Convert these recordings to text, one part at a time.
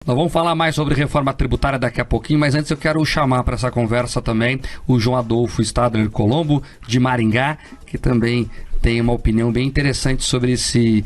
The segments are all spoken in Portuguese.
Nós vamos falar mais sobre reforma tributária daqui a pouquinho, mas antes eu quero chamar para essa conversa também o João Adolfo Stadler Colombo, de Maringá, que também tem uma opinião bem interessante sobre esse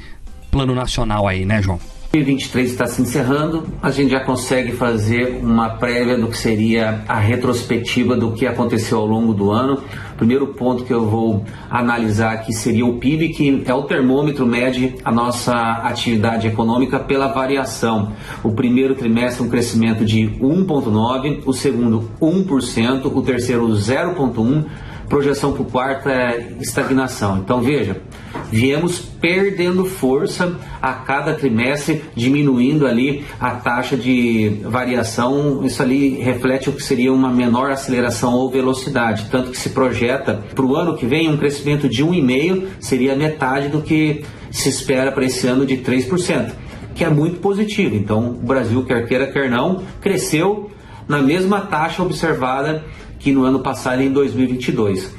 plano nacional aí, né, João? 2023 está se encerrando, a gente já consegue fazer uma prévia do que seria a retrospectiva do que aconteceu ao longo do ano. O primeiro ponto que eu vou analisar aqui seria o PIB, que é o termômetro, mede a nossa atividade econômica pela variação. O primeiro trimestre um crescimento de 1,9%, o segundo 1%, o terceiro 0,1%, projeção para o quarto é estagnação. Então veja, viemos perdendo força a cada trimestre, diminuindo ali a taxa de variação. Isso ali reflete o que seria uma menor aceleração ou velocidade, tanto que se projeta para o ano que vem um crescimento de 1,5%, seria metade do que se espera para esse ano de 3%, que é muito positivo. Então o Brasil, quer queira, quer não, cresceu na mesma taxa observada que no ano passado, em 2022.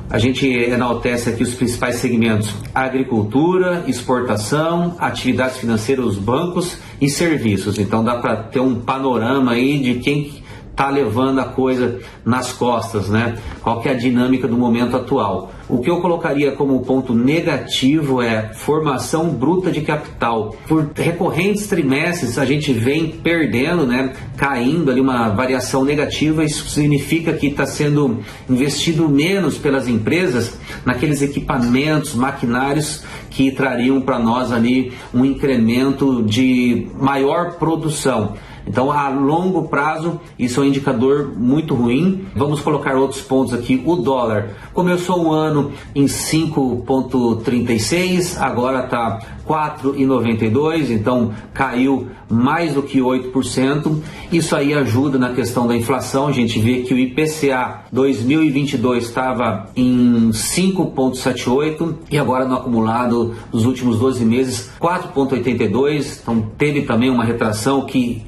A gente enaltece aqui os principais segmentos: agricultura, exportação, atividades financeiras, os bancos e serviços. Então dá para ter um panorama aí de quem está levando a coisa nas costas, né? Qual que é a dinâmica do momento atual. O que eu colocaria como ponto negativo é formação bruta de capital. Por recorrentes trimestres a gente vem perdendo, né? Caindo ali uma variação negativa. Isso significa que está sendo investido menos pelas empresas naqueles equipamentos, maquinários que trariam para nós ali um incremento de maior produção. Então, a longo prazo, isso é um indicador muito ruim. Vamos colocar outros pontos aqui. O dólar começou o ano em 5,36, agora está 4,92, então caiu mais do que 8%. Isso aí ajuda na questão da inflação. A gente vê que o IPCA 2022 estava em 5,78 e agora no acumulado dos últimos 12 meses 4,82. Então teve também uma retração que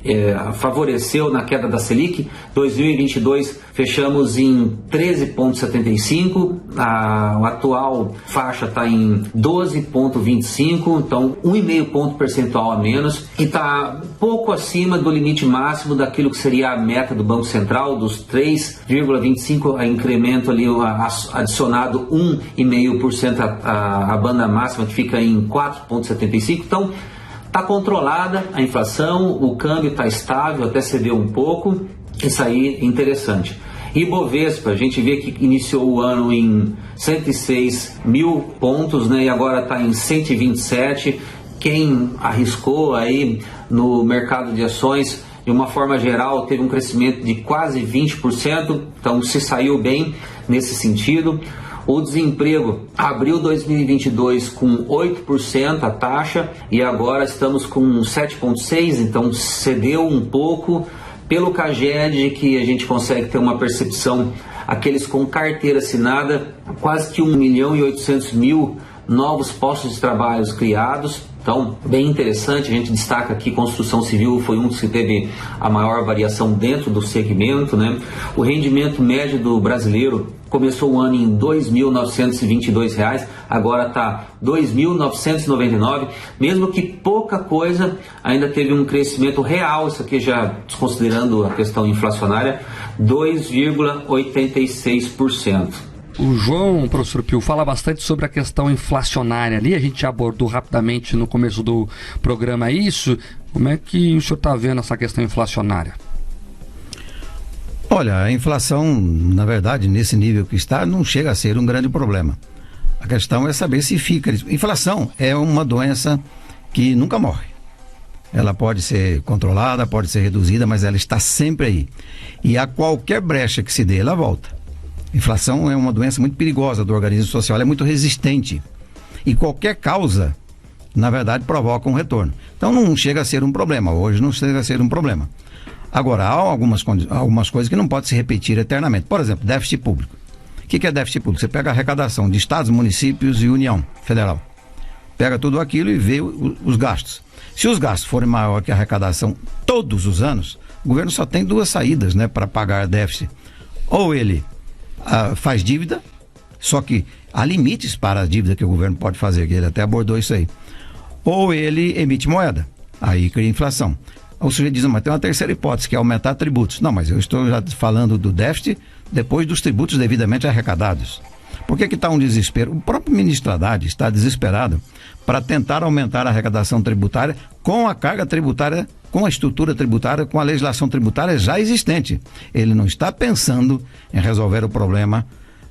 favoreceu na queda da Selic. 2022 fechamos em 13,75, a atual faixa está em 12,25, então 1,5 ponto percentual a menos, e está pouco acima do limite máximo daquilo que seria a meta do Banco Central, dos 3,25, a incremento ali adicionado 1,5% a banda máxima, que fica em 4,75, então está controlada a inflação, o câmbio está estável, até cedeu um pouco. Isso aí é interessante. Ibovespa, a gente vê que iniciou o ano em 106 mil pontos, né, e agora está em 127. Quem arriscou aí no mercado de ações, de uma forma geral, teve um crescimento de quase 20%, então se saiu bem nesse sentido. O desemprego abriu 2022 com 8% a taxa e agora estamos com 7,6%, então cedeu um pouco. Pelo CAGED, que a gente consegue ter uma percepção, aqueles com carteira assinada, quase que 1.800.000 novos postos de trabalho criados. Então, bem interessante. A gente destaca aqui construção civil foi um dos que teve a maior variação dentro do segmento, né? O rendimento médio do brasileiro começou o ano em R$ 2.922, agora está R$ 2.999, mesmo que pouca coisa, ainda teve um crescimento real, isso aqui já desconsiderando a questão inflacionária, 2,86%. O João, professor Pio, fala bastante sobre a questão inflacionária ali, a gente já abordou rapidamente no começo do programa isso. Como é que o senhor está vendo essa questão inflacionária? Olha, a inflação, na verdade, nesse nível que está, não chega a ser um grande problema. A questão é saber se fica. Inflação é uma doença que nunca morre. Ela pode ser controlada, pode ser reduzida, mas ela está sempre aí. E a qualquer brecha que se dê, ela volta. Inflação é uma doença muito perigosa do organismo social, ela é muito resistente. E qualquer causa, na verdade, provoca um retorno. Então não chega a ser um problema, hoje não chega a ser um problema. Agora, há algumas coisas que não podem se repetir eternamente. Por exemplo, déficit público. O que é déficit público? Você pega a arrecadação de estados, municípios e União Federal. Pega tudo aquilo e vê os gastos. Se os gastos forem maior que a arrecadação todos os anos, o governo só tem duas saídas, né, para pagar déficit. Ou ele faz dívida, só que há limites para a dívida que o governo pode fazer, que ele até abordou isso aí. Ou ele emite moeda, aí cria inflação. O sujeito diz, mas tem uma terceira hipótese, que é aumentar tributos. Não, mas eu estou já falando do déficit depois dos tributos devidamente arrecadados. Por que está um desespero? O próprio ministro Haddad está desesperado para tentar aumentar a arrecadação tributária com a carga tributária, com a estrutura tributária, com a legislação tributária já existente. Ele não está pensando em resolver o problema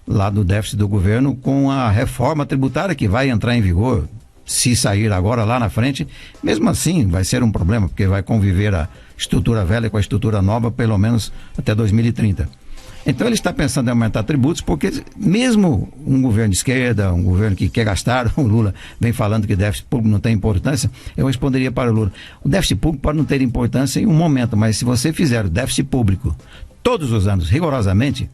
lá do déficit do governo com a reforma tributária que vai entrar em vigor, se sair agora lá na frente. Mesmo assim vai ser um problema, porque vai conviver a estrutura velha com a estrutura nova pelo menos até 2030. Então ele está pensando em aumentar tributos, porque mesmo um governo de esquerda, um governo que quer gastar, o Lula vem falando que déficit público não tem importância, eu responderia para o Lula, o déficit público pode não ter importância em um momento, mas se você fizer o déficit público todos os anos, rigorosamente,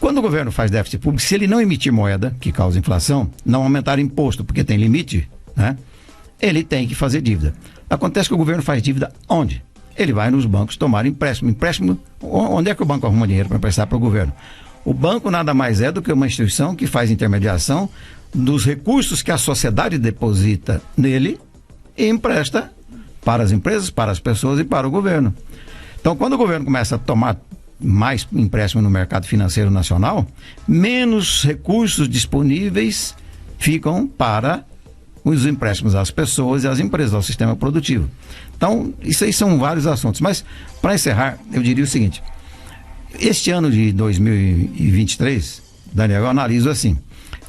quando o governo faz déficit público, se ele não emitir moeda, que causa inflação, não aumentar imposto, porque tem limite, né? Ele tem que fazer dívida. Acontece que o governo faz dívida onde? Ele vai nos bancos tomar empréstimo. Empréstimo, onde é que o banco arruma dinheiro para emprestar para o governo? O banco nada mais é do que uma instituição que faz intermediação dos recursos que a sociedade deposita nele e empresta para as empresas, para as pessoas e para o governo. Então, quando o governo começa a tomar mais empréstimo no mercado financeiro nacional, menos recursos disponíveis ficam para os empréstimos às pessoas e às empresas, ao sistema produtivo. Então, isso aí são vários assuntos. Mas, para encerrar, eu diria o seguinte: este ano de 2023, Daniel, eu analiso assim,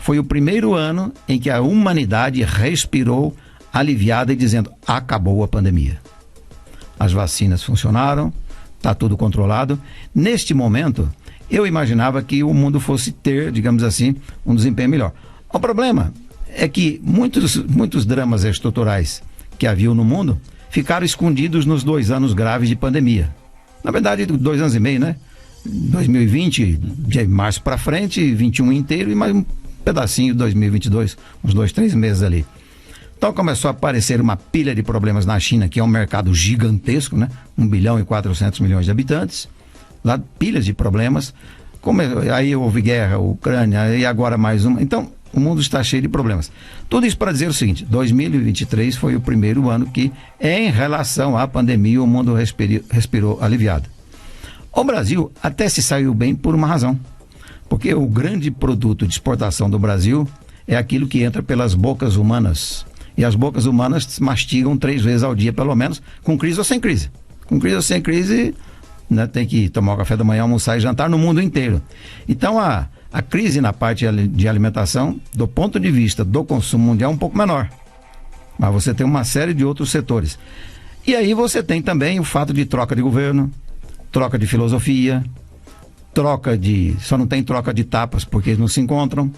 foi o primeiro ano em que a humanidade respirou aliviada e dizendo, acabou a pandemia. As vacinas funcionaram, está tudo controlado. Neste momento, eu imaginava que o mundo fosse ter, digamos assim, um desempenho melhor. O problema é que muitos dramas estruturais que haviam no mundo ficaram escondidos nos 2 anos graves de pandemia. Na verdade, 2 anos e meio, né? 2020, de março para frente, 21 inteiro e mais um pedacinho de 2022, uns 2, 3 meses ali. Então começou a aparecer uma pilha de problemas na China, que é um mercado gigantesco, né? 1 bilhão e 400 milhões de habitantes. Lá, pilhas de problemas. Aí houve guerra, Ucrânia, e agora mais uma. Então, o mundo está cheio de problemas. Tudo isso para dizer o seguinte: 2023 foi o primeiro ano que, em relação à pandemia, o mundo respirou aliviado. O Brasil até se saiu bem por uma razão. Porque o grande produto de exportação do Brasil é aquilo que entra pelas bocas humanas. E as bocas humanas mastigam 3 vezes ao dia, pelo menos, com crise ou sem crise. Com crise ou sem crise, né, tem que tomar o café da manhã, almoçar e jantar no mundo inteiro. Então, a crise na parte de alimentação, do ponto de vista do consumo mundial, é um pouco menor. Mas você tem uma série de outros setores. E aí você tem também o fato de troca de governo, troca de filosofia, só não tem troca de tapas porque eles não se encontram,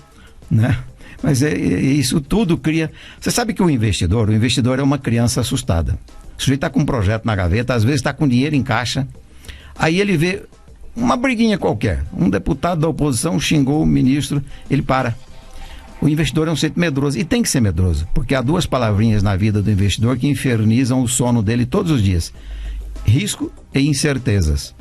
né? Mas isso tudo cria... Você sabe que o investidor é uma criança assustada. O sujeito está com um projeto na gaveta, às vezes está com dinheiro em caixa, aí ele vê uma briguinha qualquer, um deputado da oposição xingou o ministro, ele para. O investidor é um sujeito medroso, e tem que ser medroso, porque há 2 palavrinhas na vida do investidor que infernizam o sono dele todos os dias: risco e incertezas.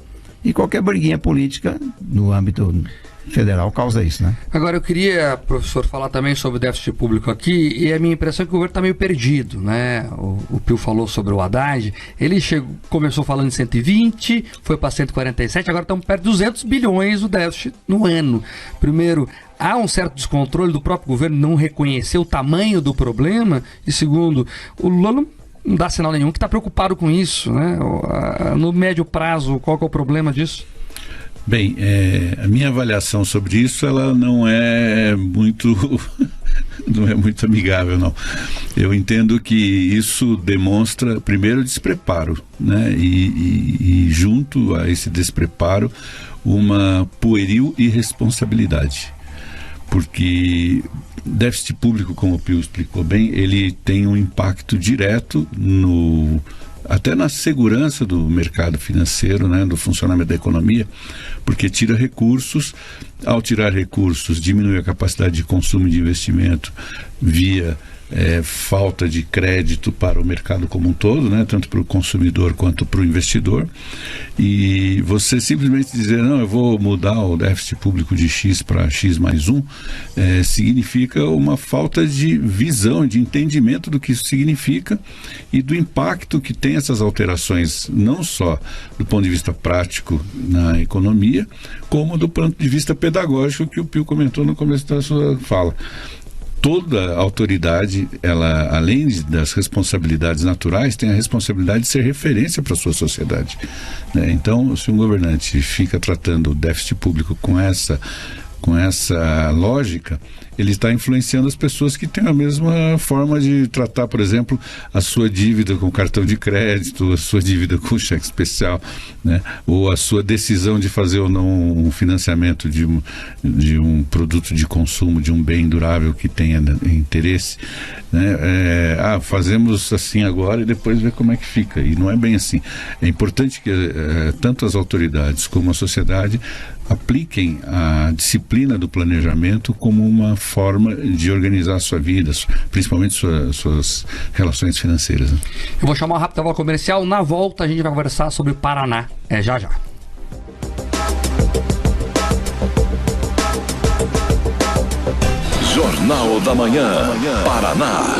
E qualquer briguinha política no âmbito federal causa isso, né? Agora, eu queria, professor, falar também sobre o déficit público aqui, e a minha impressão é que o governo está meio perdido, né? O Pio falou sobre o Haddad, ele começou falando em 120, foi para 147, agora estamos perto de 200 bilhões o déficit no ano. Primeiro, há um certo descontrole do próprio governo não reconhecer o tamanho do problema, e segundo, o Lula não dá sinal nenhum que está preocupado com isso, né? No médio prazo, qual que é o problema disso? Bem, a minha avaliação sobre isso, ela não é muito amigável, não. Eu entendo que isso demonstra, primeiro, despreparo, né? E junto a esse despreparo, uma pueril irresponsabilidade. Porque déficit público, como o Pio explicou bem, ele tem um impacto direto até na segurança do mercado financeiro, né, do funcionamento da economia, porque tira recursos. Ao tirar recursos, diminui a capacidade de consumo e de investimento via falta de crédito para o mercado como um todo, né? Tanto para o consumidor quanto para o investidor. E você simplesmente dizer, não, eu vou mudar o déficit público de X para X mais 1, significa uma falta de visão, de entendimento do que isso significa e do impacto que tem essas alterações, não só do ponto de vista prático na economia, como do ponto de vista pedagógico, que o Pio comentou no começo da sua fala. Toda autoridade, ela, além das responsabilidades naturais, tem a responsabilidade de ser referência para a sua sociedade, né? Então, se um governante fica tratando o déficit público com essa lógica, ele está influenciando as pessoas que têm a mesma forma de tratar, por exemplo, a sua dívida com cartão de crédito, a sua dívida com cheque especial, né? Ou a sua decisão de fazer ou não um financiamento de um produto de consumo, de um bem durável que tenha interesse, né? Fazemos assim agora e depois ver como é que fica. E não é bem assim. É importante que tanto as autoridades como a sociedade apliquem a disciplina do planejamento como uma forma de organizar a sua vida, principalmente suas relações financeiras, né? Eu vou chamar uma rápida volta comercial. Na volta a gente vai conversar sobre o Paraná. Já. Jornal da Manhã, Paraná.